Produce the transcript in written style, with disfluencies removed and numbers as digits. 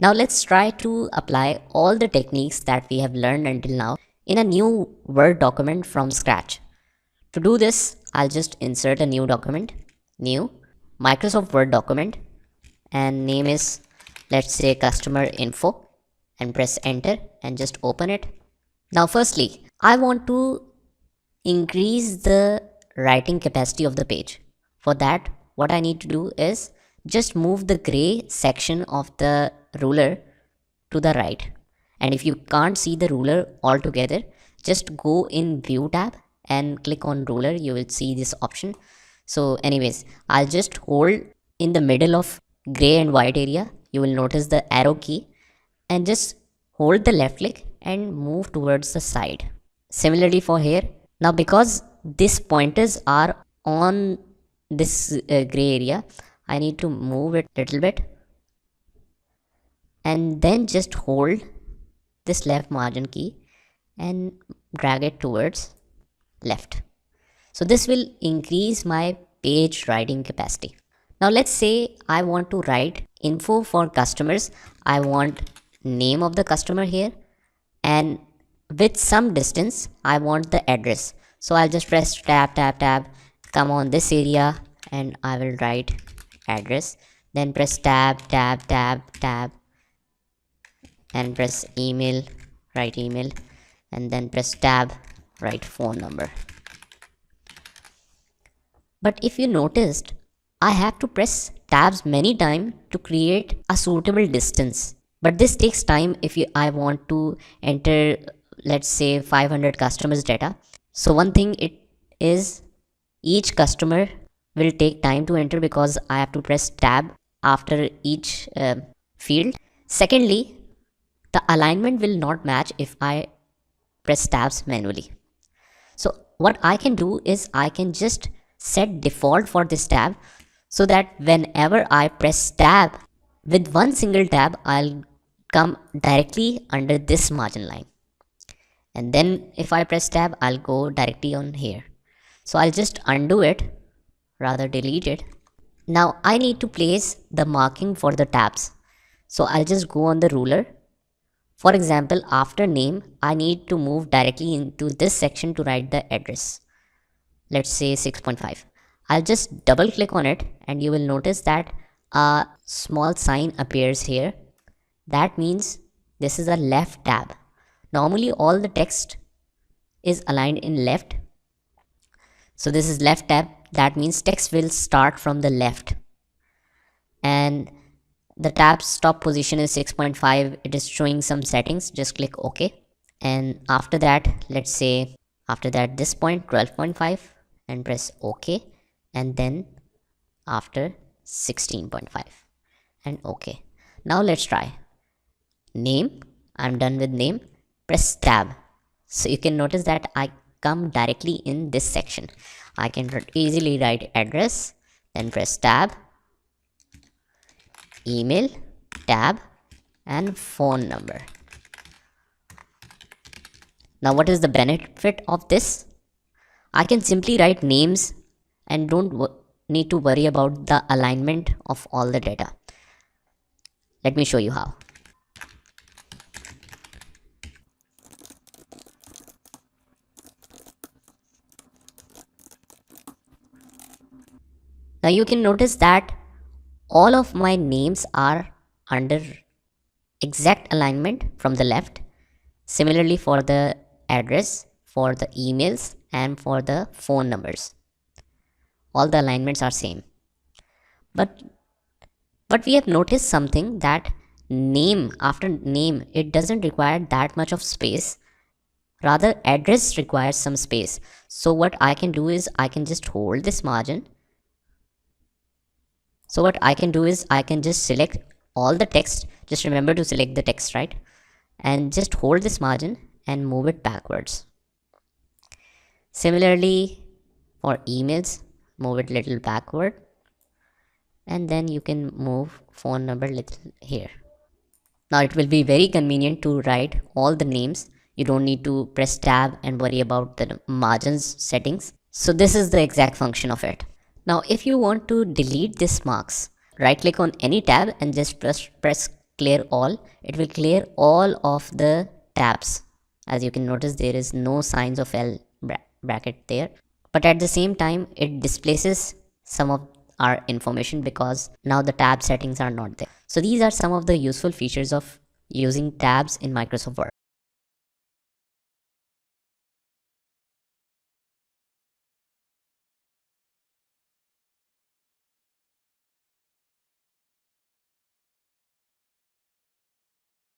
Now let's try to apply all the techniques that we have learned until now in a new Word document from scratch. To do this, I'll just insert a new document, new Microsoft Word document, and name is, let's say, customer info, and press enter and just open it. Now firstly, I want to increase the writing capacity of the page. For that, what I need to do is just move the gray section of the ruler to the right. And if you can't see the ruler altogether, just go in view tab and click on ruler. You will see this option. So anyways, I'll just hold in the middle of gray and white area. You will notice the arrow key and just hold the left click and move towards the side. Similarly for here. Now because these pointers are on this gray area, I need to move it a little bit and then just hold this left margin key and drag it towards left. So this will increase my page writing capacity. Now let's say I want to write info for customers. I want name of the customer here, and with some distance I want the address. So I'll just press tab, come on this area and I will write address, then press tab and press email, write email, and then press tab, write phone number. But if you noticed, I have to press tabs many times to create a suitable distance. But this takes time if I want to enter, let's say, 500 customers data. So one thing it is, each customer will take time to enter because I have to press tab after each field. Secondly, the alignment will not match if I press tabs manually. So what I can do is I can just set default for this tab so that whenever I press tab, with one single tab, I'll come directly under this margin line. And then if I press tab, I'll go directly on here. So I'll just undo it, rather delete it. Now I need to place the marking for the tabs. So I'll just go on the ruler. For example, after name, I need to move directly into this section to write the address. Let's say 6.5. I'll just double click on it and you will notice that a small sign appears here. That means this is a left tab. Normally all the text is aligned in left. So this is left tab. That means text will start from the left. And the tab stop position is 6.5. It is showing some settings. Just click OK. And after that, let's say after that this point 12.5 and press OK. And then after 16.5 and OK. Now let's try name. I'm done with name. Press tab. So you can notice that I come directly in this section. I can easily write address, then press tab, email, tab, and phone number. Now what is the benefit of this? I can simply write names and don't need to worry about the alignment of all the data. Let me show you how. Now you can notice that all of my names are under exact alignment from the left. Similarly for the address, for the emails, and for the phone numbers. All the alignments are same. But we have noticed something, that name, after name, it doesn't require that much of space. Rather, address requires some space. So what I can do is I can just hold this margin. So what I can do is I can just select all the text. Just remember to select the text, right? And just hold this margin and move it backwards. Similarly for emails, move it little backward. And then you can move phone number little here. Now it will be very convenient to write all the names. You don't need to press tab and worry about the margins settings. So this is the exact function of it. Now if you want to delete this marks, right click on any tab and just press clear all, it will clear all of the tabs. As you can notice, there is no signs of L bracket there, but at the same time it displaces some of our information because now the tab settings are not there. So these are some of the useful features of using tabs in Microsoft Word.